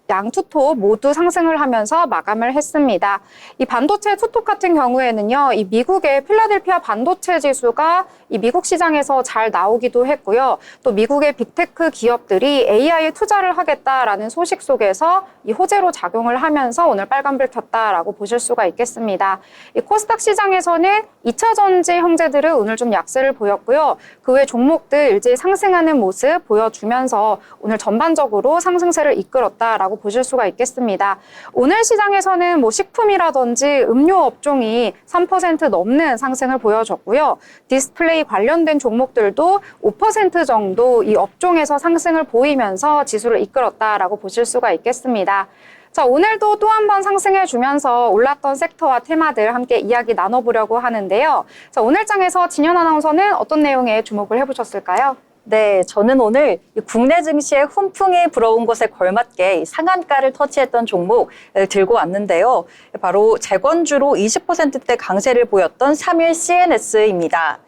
양투톱 모두 상승을 하면서 마감을 했습니다. 이 반도체 투톱 같은 경우에는요, 이 미국의 필라델피아 반도체 지수가 이 미국 시장에서 잘 나오기도 했고요. 또 미국의 빅테크 기업들이 AI에 투자를 하겠다라는 소식 속에서 이 호재로 작용을 하면서 오늘 빨간불 켰다라고 보실 수가 있겠습니다. 이 코스닥 시장에서는 2차 전지 형제들은 오늘 좀 약세를 보였고요. 그 외 종목들 일제히 상승하는 모습 보여주면서 오늘 전반적으로 상승세를 이끌었다라고 있다라고 보실 수가 있겠습니다. 오늘 시장에서는 식품이라든지 음료 업종이 3% 넘는 상승을 보여줬고요. 디스플레이 관련된 종목들도 5% 정도 이 업종에서 상승을 보이면서 지수를 이끌었다라고 보실 수가 있겠습니다. 자, 오늘도 또 한 번 상승해주면서 올랐던 섹터와 테마들 함께 이야기 나눠보려고 하는데요. 자, 오늘 장에서 진현 아나운서는 어떤 내용에 주목을 해보셨을까요? 네, 저는 오늘 국내 증시에 훈풍이 불어온 것에 걸맞게 상한가를 터치했던 종목을 들고 왔는데요. 바로 재건주로 20%대 강세를 보였던 3일 CNS입니다.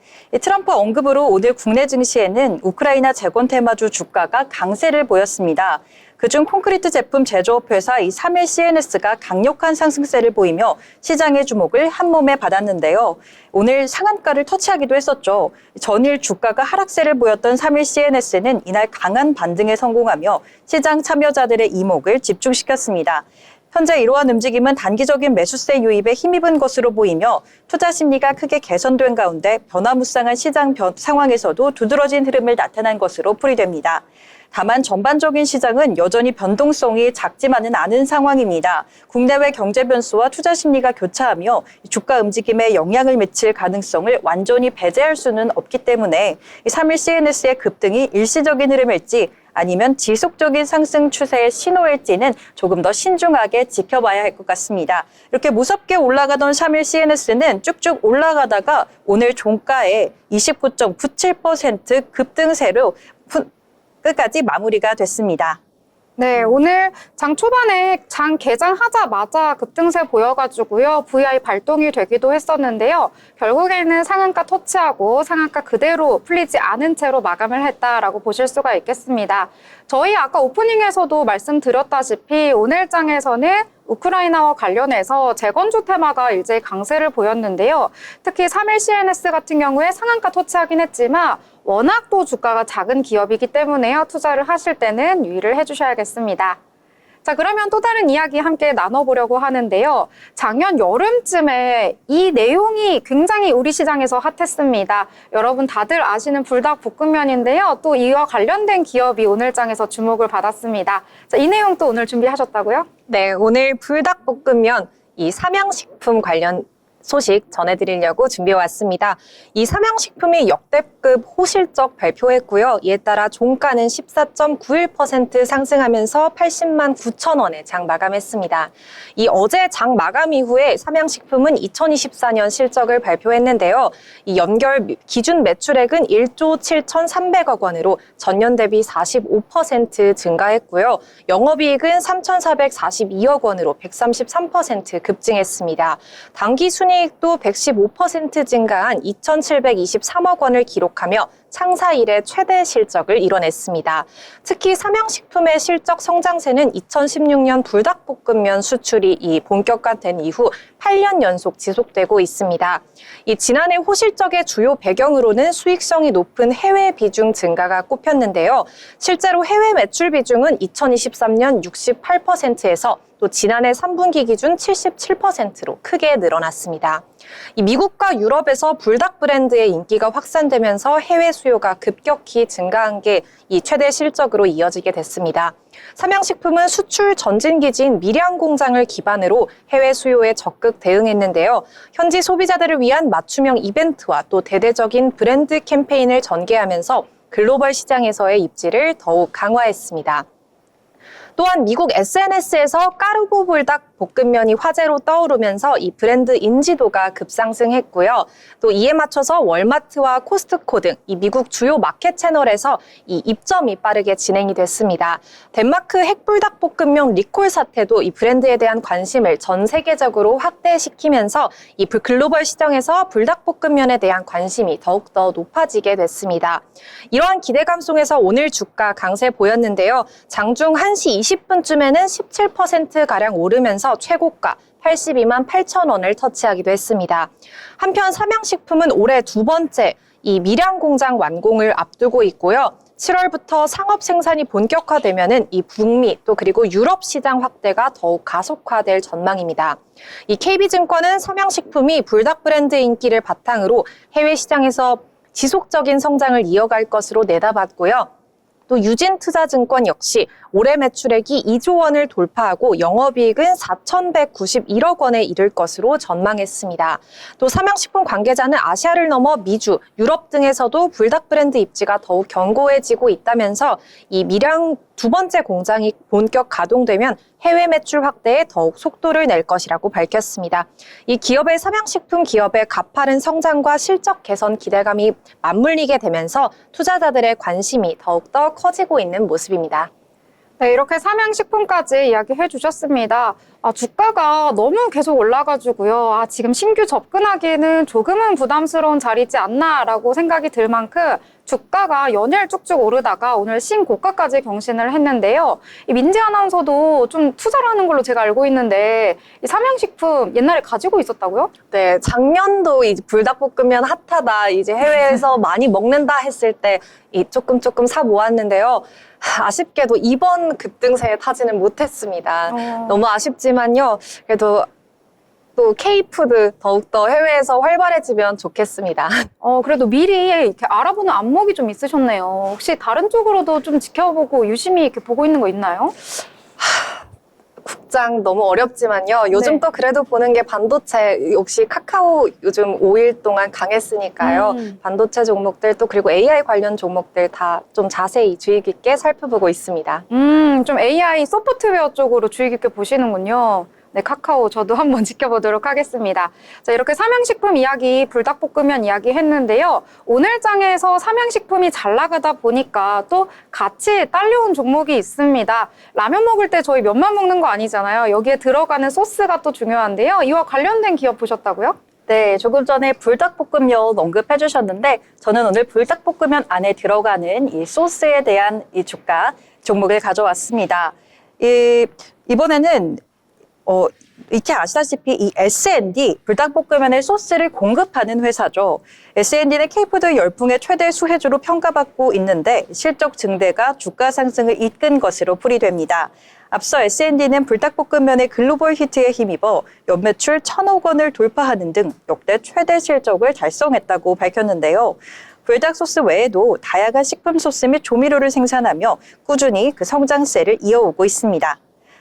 트럼프 언급으로 오늘 국내 증시에는 우크라이나 재건 테마주 주가가 강세를 보였습니다. 그중 콘크리트 제품 제조업 회사 이 3일 CNS가 강력한 상승세를 보이며 시장의 주목을 한몸에 받았는데요. 오늘 상한가를 터치하기도 했었죠. 전일 주가가 하락세를 보였던 3일 CNS는 이날 강한 반등에 성공하며 시장 참여자들의 이목을 집중시켰습니다. 현재 이러한 움직임은 단기적인 매수세 유입에 힘입은 것으로 보이며 투자 심리가 크게 개선된 가운데 변화무쌍한 시장 상황에서도 두드러진 흐름을 나타난 것으로 풀이됩니다. 다만 전반적인 시장은 여전히 변동성이 작지만은 않은 상황입니다. 국내외 경제 변수와 투자 심리가 교차하며 주가 움직임에 영향을 미칠 가능성을 완전히 배제할 수는 없기 때문에 3일 CNS의 급등이 일시적인 흐름일지 아니면 지속적인 상승 추세의 신호일지는 조금 더 신중하게 지켜봐야 할 것 같습니다. 이렇게 무섭게 올라가던 3일 CNS는 쭉쭉 올라가다가 오늘 종가에 29.97% 급등세로 끝까지 마무리가 됐습니다. 네, 오늘 장 초반에 장 개장하자마자 급등세 보여가지고요. VI 발동이 되기도 했었는데요. 결국에는 상한가 터치하고 상한가 그대로 풀리지 않은 채로 마감을 했다라고 보실 수가 있겠습니다. 저희 아까 오프닝에서도 말씀드렸다시피 오늘 장에서는 우크라이나와 관련해서 재건주 테마가 일제히 강세를 보였는데요. 특히 3일 CNS 같은 경우에 상한가 터치하긴 했지만 워낙 또 주가가 작은 기업이기 때문에요. 투자를 하실 때는 유의를 해주셔야겠습니다. 자, 그러면 또 다른 이야기 함께 나눠보려고 하는데요. 작년 여름쯤에 이 내용이 굉장히 우리 시장에서 핫했습니다. 여러분 다들 아시는 불닭볶음면인데요. 또 이와 관련된 기업이 오늘 장에서 주목을 받았습니다. 자, 이 내용 또 오늘 준비하셨다고요? 네, 오늘 불닭볶음면 이 삼양식품 관련 소식 전해드리려고 준비해왔습니다. 이 삼양식품이 역대급 호실적 발표했고요. 이에 따라 종가는 14.91% 상승하면서 80만 9천 원에 장 마감했습니다. 이 어제 장 마감 이후에 삼양식품은 2024년 실적을 발표했는데요. 이 연결 기준 매출액은 1조 7,300억 원으로 전년 대비 45% 증가했고요. 영업이익은 3,442억 원으로 133% 급증했습니다. 당기 순이익도 115% 증가한 2,723억 원을 기록하며 창사 이래 최대 실적을 이뤄냈습니다. 특히 삼양식품의 실적 성장세는 2016년 불닭볶음면 수출이 본격화된 이후 8년 연속 지속되고 있습니다. 이 지난해 호실적의 주요 배경으로는 수익성이 높은 해외 비중 증가가 꼽혔는데요. 실제로 해외 매출 비중은 2023년 68%에서 또 지난해 3분기 기준 77%로 크게 늘어났습니다. 이 미국과 유럽에서 불닭 브랜드의 인기가 확산되면서 해외 수요가 급격히 증가한 게 이 최대 실적으로 이어지게 됐습니다. 삼양식품은 수출 전진 기지인 밀양 공장을 기반으로 해외 수요에 적극 대응했는데요. 현지 소비자들을 위한 맞춤형 이벤트와 또 대대적인 브랜드 캠페인을 전개하면서 글로벌 시장에서의 입지를 더욱 강화했습니다. 또한 미국 SNS에서 까르보 불닭 볶음면이 화제로 떠오르면서 이 브랜드 인지도가 급상승했고요. 또 이에 맞춰서 월마트와 코스트코 등 이 미국 주요 마켓 채널에서 이 입점이 빠르게 진행이 됐습니다. 덴마크 핵불닭 볶음면 리콜 사태도 이 브랜드에 대한 관심을 전 세계적으로 확대시키면서 이 글로벌 시장에서 불닭볶음면에 대한 관심이 더욱더 높아지게 됐습니다. 이러한 기대감 속에서 오늘 주가 강세 보였는데요. 장중 1시 20분쯤에는 17%가량 오르면서 최고가 82만 8천 원을 터치하기도 했습니다. 한편 삼양식품은 올해 두 번째 이 밀양 공장 완공을 앞두고 있고요. 7월부터 상업 생산이 본격화되면은 이 북미 또 그리고 유럽 시장 확대가 더욱 가속화될 전망입니다. 이 KB증권은 삼양식품이 불닭 브랜드 인기를 바탕으로 해외 시장에서 지속적인 성장을 이어갈 것으로 내다봤고요. 또 유진투자증권 역시 올해 매출액이 2조 원을 돌파하고 영업이익은 4,191억 원에 이를 것으로 전망했습니다. 또 삼양식품 관계자는 아시아를 넘어 미주, 유럽 등에서도 불닭 브랜드 입지가 더욱 견고해지고 있다면서 이 밀양 두 번째 공장이 본격 가동되면 해외 매출 확대에 더욱 속도를 낼 것이라고 밝혔습니다. 이 기업의 삼양식품 기업의 가파른 성장과 실적 개선 기대감이 맞물리게 되면서 투자자들의 관심이 더욱더 커지고 있는 모습입니다. 네, 이렇게 삼양식품까지 이야기해 주셨습니다. 주가가 너무 계속 올라가지고요. 지금 신규 접근하기에는 조금은 부담스러운 자리지 않나라고 생각이 들 만큼 주가가 연일 쭉쭉 오르다가 오늘 신고가까지 경신을 했는데요. 이 민지 아나운서도 좀 투자를 하는 걸로 제가 알고 있는데 이 삼양식품 옛날에 가지고 있었다고요? 네, 작년도 이제 불닭볶음면 핫하다, 이제 해외에서 많이 먹는다 했을 때 조금 사 모았는데요. 아쉽게도 이번 급등세에 타지는 못했습니다. 너무 아쉽지만요. 그래도 또 K푸드 더욱더 해외에서 활발해지면 좋겠습니다. 그래도 미리 이렇게 알아보는 안목이 좀 있으셨네요. 혹시 다른 쪽으로도 좀 지켜보고 유심히 이렇게 보고 있는 거 있나요? 국장 너무 어렵지만요. 요즘 네. 또 그래도 보는 게 반도체, 역시 카카오 요즘 5일 동안 강했으니까요. 반도체 종목들 또 그리고 AI 관련 종목들 다 좀 자세히 주의 깊게 살펴보고 있습니다. 좀 AI 소프트웨어 쪽으로 주의 깊게 보시는군요. 네, 카카오 저도 한번 지켜보도록 하겠습니다. 자, 이렇게 삼양식품 이야기, 불닭볶음면 이야기 했는데요. 오늘 장에서 삼양식품이 잘 나가다 보니까 또 같이 딸려온 종목이 있습니다. 라면 먹을 때 저희 면만 먹는 거 아니잖아요. 여기에 들어가는 소스가 또 중요한데요. 이와 관련된 기업 보셨다고요? 네, 조금 전에 불닭볶음면 언급해 주셨는데 저는 오늘 불닭볶음면 안에 들어가는 이 소스에 대한 이 주가 종목을 가져왔습니다. 이번에는 익히 아시다시피 이 S&D 불닭볶음면의 소스를 공급하는 회사죠. S&D는 K푸드 열풍의 최대 수혜주로 평가받고 있는데 실적 증대가 주가 상승을 이끈 것으로 풀이됩니다. 앞서 S&D는 불닭볶음면의 글로벌 히트에 힘입어 연매출 1,000억 원을 돌파하는 등 역대 최대 실적을 달성했다고 밝혔는데요. 불닭 소스 외에도 다양한 식품 소스 및 조미료를 생산하며 꾸준히 그 성장세를 이어오고 있습니다.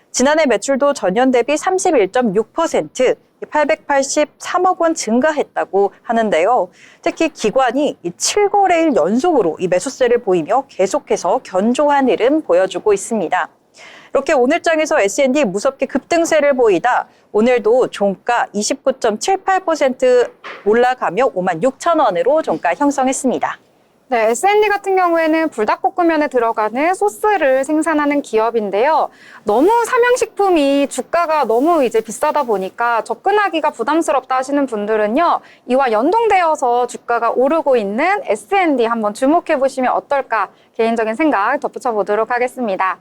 지난해 매출도 전년 대비 31.6%, 883억 원 증가했다고 하는데요. 특히 기관이 7거래일 연속으로 이 매수세를 보이며 계속해서 견조한 흐름 보여주고 있습니다. 이렇게 오늘장에서 S&D 무섭게 급등세를 보이다 오늘도 종가 29.78% 올라가며 56,000원으로 종가 형성했습니다. 네, S&D 같은 경우에는 불닭볶음면에 들어가는 소스를 생산하는 기업인데요. 너무 삼양식품이 주가가 너무 이제 비싸다 보니까 접근하기가 부담스럽다 하시는 분들은요. 이와 연동되어서 주가가 오르고 있는 S&D 한번 주목해 보시면 어떨까 개인적인 생각 덧붙여 보도록 하겠습니다.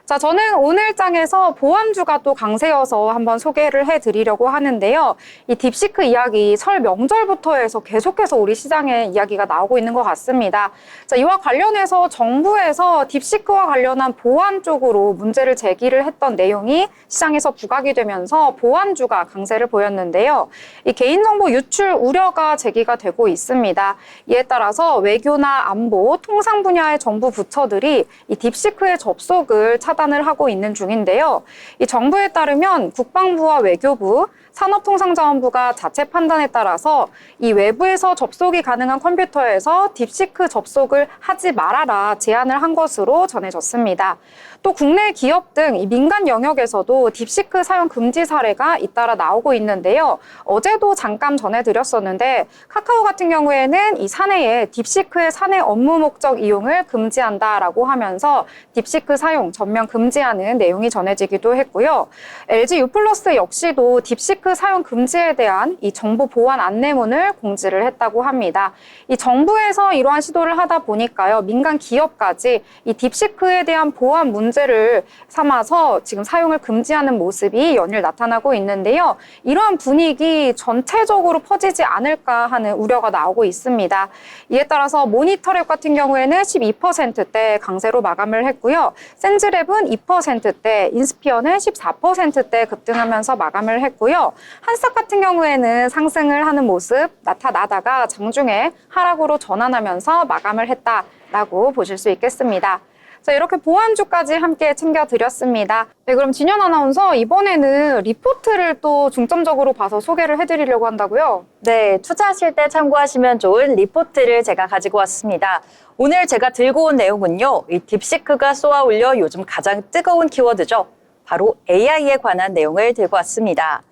자, 저는 오늘 장에서 보완주가 또 강세여서 한번 소개를 해드리려고 하는데요. 이 딥시크 이야기 설 명절부터 해서 계속해서 우리 시장에 이야기가 나오고 있는 것 같습니다. 자, 이와 관련해서 정부에서 딥시크와 관련한 보완 쪽으로 문제를 제기를 했던 내용이 시장에서 부각이 되면서 보완주가 강세를 보였는데요. 이 개인정보 유출 우려가 제기가 되고 있습니다. 이에 따라서 외교나 안보, 통상 분야의 정부 부처들이 이 딥시크의 접속을 차단을 하고 있는 중인데요. 이 정부에 따르면 국방부와 외교부, 산업통상자원부가 자체 판단에 따라서 이 외부에서 접속이 가능한 컴퓨터에서 딥시크 접속을 하지 말아라 제안을 한 것으로 전해졌습니다. 또 국내 기업 등 이 민간 영역에서도 딥시크 사용 금지 사례가 잇따라 나오고 있는데요. 어제도 잠깐 전해드렸었는데 카카오 같은 경우에는 이 사내에 딥시크의 사내 업무 목적 이용을 금지한다라고 하면서 딥시크 사용 전면 금지하는 내용이 전해지기도 했고요. LG U+ 역시도 딥시크 사용 금지에 대한 이 정보 보완 안내문을 공지를 했다고 합니다. 이 정부에서 이러한 시도를 하다 보니까요. 민간 기업까지 이 딥시크에 대한 보완 문제를 삼아서 지금 사용을 금지하는 모습이 연일 나타나고 있는데요. 이러한 분위기 전체적으로 퍼지지 않을까 하는 우려가 나오고 있습니다. 이에 따라서 모니터랩 같은 경우에는 12%대 강세로 마감을 했고요. 센즈랩은 2%대, 인스피어는 14%대 급등하면서 마감을 했고요. 한싹 같은 경우에는 상승을 하는 모습 나타나다가 장중에 하락으로 전환하면서 마감을 했다라고 보실 수 있겠습니다. 자, 이렇게 보안주까지 함께 챙겨드렸습니다. 네, 그럼 진현 아나운서 이번에는 리포트를 또 중점적으로 봐서 소개를 해드리려고 한다고요? 네, 투자하실 때 참고하시면 좋은 리포트를 제가 가지고 왔습니다. 오늘 제가 들고 온 내용은요, 이 딥시크가 쏘아 올려 요즘 가장 뜨거운 키워드죠. 바로 AI에 관한 내용을 들고 왔습니다.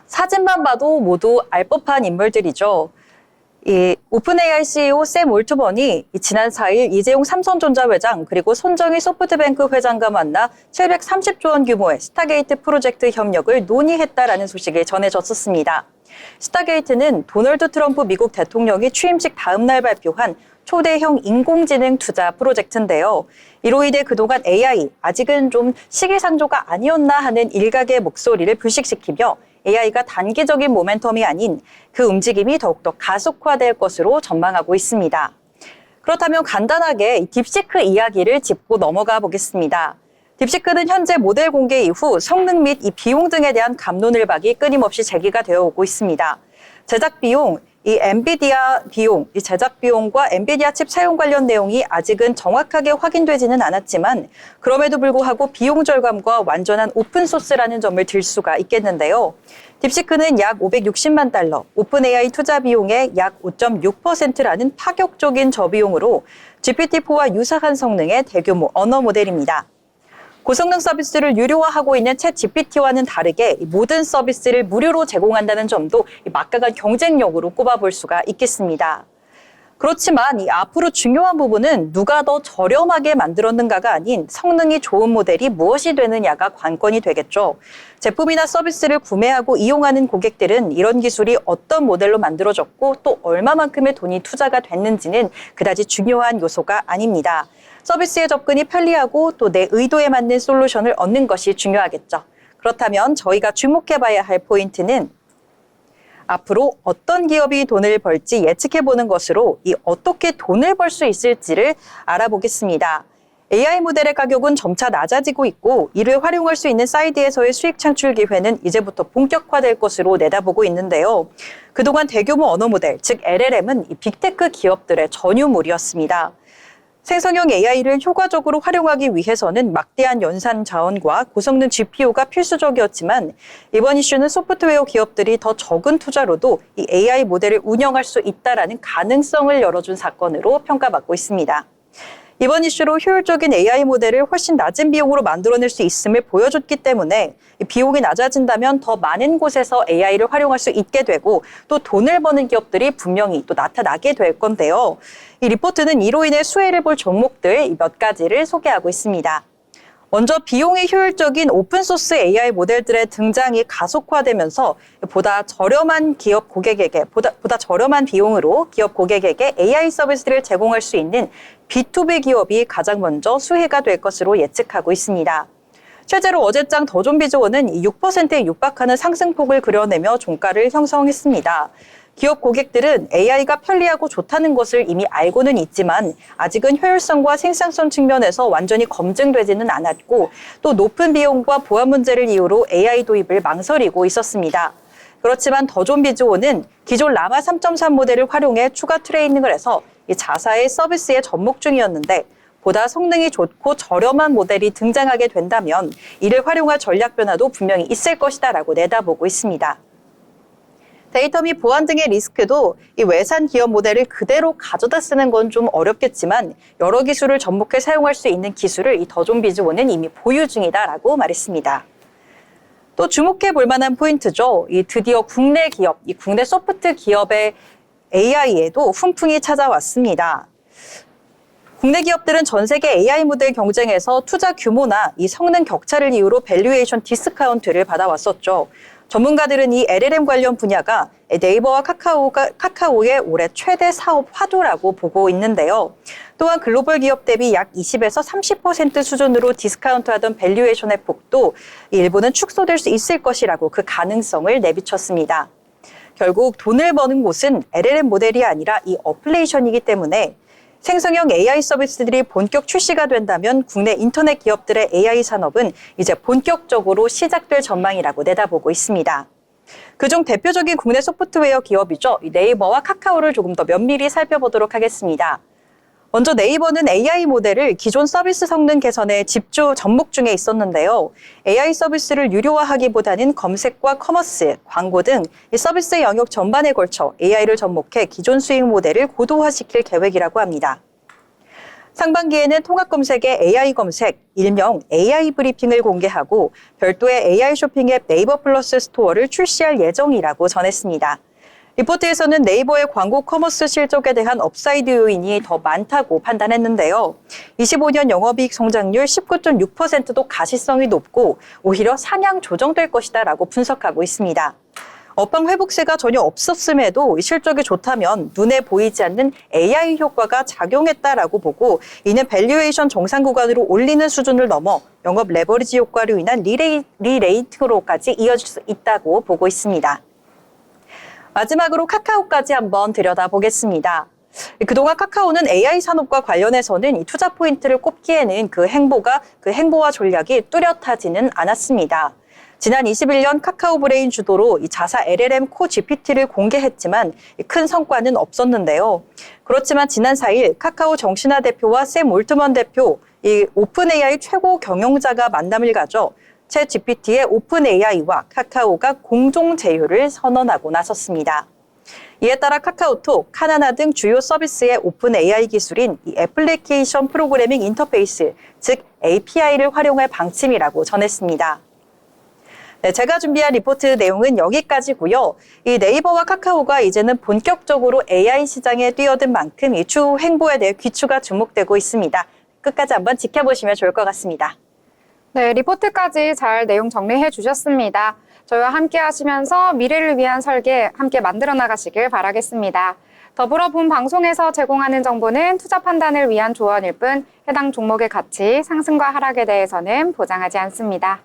사진만 봐도 모두 알 법한 인물들이죠. 이 오픈AI CEO 샘 올트먼이 지난 4일 이재용 삼성전자 회장 그리고 손정희 소프트뱅크 회장과 만나 730조 원 규모의 스타게이트 프로젝트 협력을 논의했다라는 소식이 전해졌었습니다. 스타게이트는 도널드 트럼프 미국 대통령이 취임식 다음 날 발표한 초대형 인공지능 투자 프로젝트인데요. 이로 인해 그동안 AI, 아직은 좀 시기상조가 아니었나 하는 일각의 목소리를 불식시키며 AI가 단기적인 모멘텀이 아닌 그 움직임이 더욱더 가속화될 것으로 전망하고 있습니다. 그렇다면 간단하게 딥시크 이야기를 짚고 넘어가 보겠습니다. 딥시크는 현재 모델 공개 이후 성능 및 이 비용 등에 대한 갑론을박이 끊임없이 제기가 되어 오고 있습니다. 제작 비용, 이 엔비디아 비용, 이 제작 비용과 엔비디아 칩 사용 관련 내용이 아직은 정확하게 확인되지는 않았지만 그럼에도 불구하고 비용 절감과 완전한 오픈소스라는 점을 들 수가 있겠는데요. 딥시크는 약 560만 달러, 오픈AI 투자 비용의 약 5.6%라는 파격적인 저비용으로 GPT-4와 유사한 성능의 대규모 언어 모델입니다. 고성능 서비스를 유료화하고 있는 챗 GPT와는 다르게 모든 서비스를 무료로 제공한다는 점도 막강한 경쟁력으로 꼽아볼 수가 있겠습니다. 그렇지만 이 앞으로 중요한 부분은 누가 더 저렴하게 만들었는가가 아닌 성능이 좋은 모델이 무엇이 되느냐가 관건이 되겠죠. 제품이나 서비스를 구매하고 이용하는 고객들은 이런 기술이 어떤 모델로 만들어졌고 또 얼마만큼의 돈이 투자가 됐는지는 그다지 중요한 요소가 아닙니다. 서비스의 접근이 편리하고 또 내 의도에 맞는 솔루션을 얻는 것이 중요하겠죠. 그렇다면 저희가 주목해봐야 할 포인트는 앞으로 어떤 기업이 돈을 벌지 예측해보는 것으로 이 어떻게 돈을 벌 수 있을지를 알아보겠습니다. AI 모델의 가격은 점차 낮아지고 있고 이를 활용할 수 있는 사이드에서의 수익 창출 기회는 이제부터 본격화될 것으로 내다보고 있는데요. 그동안 대규모 언어 모델, 즉 LLM은 이 빅테크 기업들의 전유물이었습니다. 생성형 AI를 효과적으로 활용하기 위해서는 막대한 연산 자원과 고성능 GPU가 필수적이었지만 이번 이슈는 소프트웨어 기업들이 더 적은 투자로도 이 AI 모델을 운영할 수 있다라는 가능성을 열어준 사건으로 평가받고 있습니다. 이번 이슈로 효율적인 AI 모델을 훨씬 낮은 비용으로 만들어낼 수 있음을 보여줬기 때문에 비용이 낮아진다면 더 많은 곳에서 AI를 활용할 수 있게 되고 또 돈을 버는 기업들이 분명히 또 나타나게 될 건데요. 이 리포트는 이로 인해 수혜를 볼 종목들 몇 가지를 소개하고 있습니다. 먼저 비용이 효율적인 오픈소스 AI 모델들의 등장이 가속화되면서 보다 저렴한 기업 고객에게, 보다 저렴한 비용으로 기업 고객에게 AI 서비스를 제공할 수 있는 B2B 기업이 가장 먼저 수혜가 될 것으로 예측하고 있습니다. 실제로 어제장 더존비즈원은 6%에 육박하는 상승폭을 그려내며 종가를 형성했습니다. 기업 고객들은 AI가 편리하고 좋다는 것을 이미 알고는 있지만 아직은 효율성과 생산성 측면에서 완전히 검증되지는 않았고 또 높은 비용과 보안 문제를 이유로 AI 도입을 망설이고 있었습니다. 그렇지만 더존비즈원은 기존 라마 3.3 모델을 활용해 추가 트레이닝을 해서 이 자사의 서비스에 접목 중이었는데 보다 성능이 좋고 저렴한 모델이 등장하게 된다면 이를 활용할 전략 변화도 분명히 있을 것이다라고 내다보고 있습니다. 데이터 및 보안 등의 리스크도 이 외산 기업 모델을 그대로 가져다 쓰는 건 좀 어렵겠지만 여러 기술을 접목해 사용할 수 있는 기술을 이 더존비즈원은 이미 보유 중이다라고 말했습니다. 또 주목해 볼 만한 포인트죠. 이 드디어 국내 기업, 이 국내 소프트 기업의 AI에도 훈풍이 찾아왔습니다. 국내 기업들은 전 세계 AI 모델 경쟁에서 투자 규모나 이 성능 격차를 이유로 밸류에이션 디스카운트를 받아왔었죠. 전문가들은 이 LLM 관련 분야가 네이버와 카카오의 올해 최대 사업 화두라고 보고 있는데요. 또한 글로벌 기업 대비 약 20에서 30% 수준으로 디스카운트하던 밸류에이션의 폭도 일부는 축소될 수 있을 것이라고 그 가능성을 내비쳤습니다. 결국 돈을 버는 곳은 LLM 모델이 아니라 이 어플레이션이기 때문에 생성형 AI 서비스들이 본격 출시가 된다면 국내 인터넷 기업들의 AI 산업은 이제 본격적으로 시작될 전망이라고 내다보고 있습니다. 그중 대표적인 국내 소프트웨어 기업이죠. 네이버와 카카오를 조금 더 면밀히 살펴보도록 하겠습니다. 먼저 네이버는 AI 모델을 기존 서비스 성능 개선에 접목 중에 있었는데요. AI 서비스를 유료화하기보다는 검색과 커머스, 광고 등 이 서비스 영역 전반에 걸쳐 AI를 접목해 기존 수익 모델을 고도화시킬 계획이라고 합니다. 상반기에는 통합검색의 AI 검색, 일명 AI 브리핑을 공개하고 별도의 AI 쇼핑 앱 네이버 플러스 스토어를 출시할 예정이라고 전했습니다. 리포트에서는 네이버의 광고 커머스 실적에 대한 업사이드 요인이 더 많다고 판단했는데요. 25년 영업이익 성장률 19.6%도 가시성이 높고 오히려 상향 조정될 것이다라고 분석하고 있습니다. 업황 회복세가 전혀 없었음에도 실적이 좋다면 눈에 보이지 않는 AI 효과가 작용했다라고 보고 이는 밸류에이션 정상 구간으로 올리는 수준을 넘어 영업 레버리지 효과로 인한 리레이팅으로까지 이어질 수 있다고 보고 있습니다. 마지막으로 카카오까지 한번 들여다보겠습니다. 그동안 카카오는 AI 산업과 관련해서는 이 투자 포인트를 꼽기에는 그 행보와 전략이 뚜렷하지는 않았습니다. 지난 21년 카카오 브레인 주도로 이 자사 LLM 코 GPT를 공개했지만 큰 성과는 없었는데요. 그렇지만 지난 4일 카카오 정신화 대표와 샘 올트먼 대표, 이 오픈 AI 최고 경영자가 만남을 가져 챗 GPT의 오픈 AI와 카카오가 공동 제휴를 선언하고 나섰습니다. 이에 따라 카카오톡, 카나나 등 주요 서비스의 오픈 AI 기술인 이 애플리케이션 프로그래밍 인터페이스, 즉 API를 활용할 방침이라고 전했습니다. 네, 제가 준비한 리포트 내용은 여기까지고요. 이 네이버와 카카오가 이제는 본격적으로 AI 시장에 뛰어든 만큼 이 추후 행보에 대해 귀추가 주목되고 있습니다. 끝까지 한번 지켜보시면 좋을 것 같습니다. 네, 리포트까지 잘 내용 정리해 주셨습니다. 저희와 함께 하시면서 미래를 위한 설계 함께 만들어 나가시길 바라겠습니다. 더불어 본 방송에서 제공하는 정보는 투자 판단을 위한 조언일 뿐 해당 종목의 가치, 상승과 하락에 대해서는 보장하지 않습니다.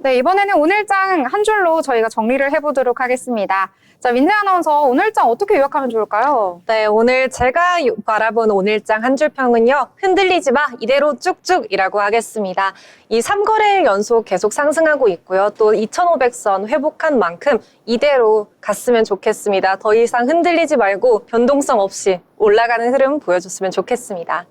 네, 이번에는 오늘장 한 줄로 저희가 정리를 해보도록 하겠습니다. 자, 민재 아나운서, 오늘장 어떻게 요약하면 좋을까요? 네, 오늘 제가 바라본 오늘장 한 줄 평은요. 흔들리지 마, 이대로 쭉쭉이라고 하겠습니다. 이 3거래일 연속 계속 상승하고 있고요. 또 2,500선 회복한 만큼 이대로 갔으면 좋겠습니다. 더 이상 흔들리지 말고 변동성 없이 올라가는 흐름 보여줬으면 좋겠습니다.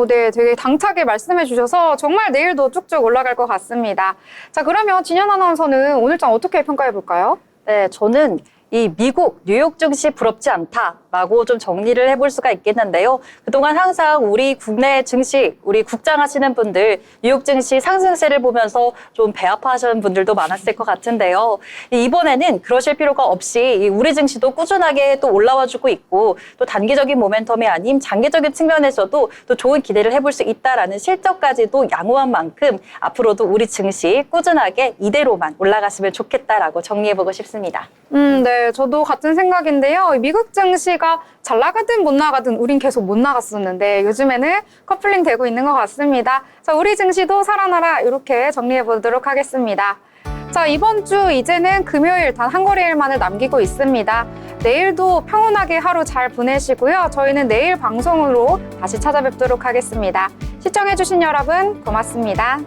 네, 되게 당차게 말씀해 주셔서 정말 내일도 쭉쭉 올라갈 것 같습니다. 자, 그러면 진현 아나운서는 오늘장 어떻게 평가해 볼까요? 네, 저는 이 미국 뉴욕 증시 부럽지 않다라고 좀 정리를 해볼 수가 있겠는데요. 그동안 항상 우리 국내 증시, 우리 국장하시는 분들 뉴욕 증시 상승세를 보면서 좀 배 아파하시는 분들도 많았을 것 같은데요. 이번에는 그러실 필요가 없이 우리 증시도 꾸준하게 또 올라와주고 있고 또 단기적인 모멘텀이 아닌 장기적인 측면에서도 또 좋은 기대를 해볼 수 있다라는 실적까지도 양호한 만큼 앞으로도 우리 증시 꾸준하게 이대로만 올라갔으면 좋겠다라고 정리해보고 싶습니다. 네, 저도 같은 생각인데요. 미국 증시가 잘 나가든 못 나가든 우린 계속 못 나갔었는데 요즘에는 커플링 되고 있는 것 같습니다. 자, 우리 증시도 살아나라 이렇게 정리해 보도록 하겠습니다. 자, 이번 주 이제는 금요일 단 한 거래일만을 남기고 있습니다. 내일도 평온하게 하루 잘 보내시고요. 저희는 내일 방송으로 다시 찾아뵙도록 하겠습니다. 시청해주신 여러분 고맙습니다.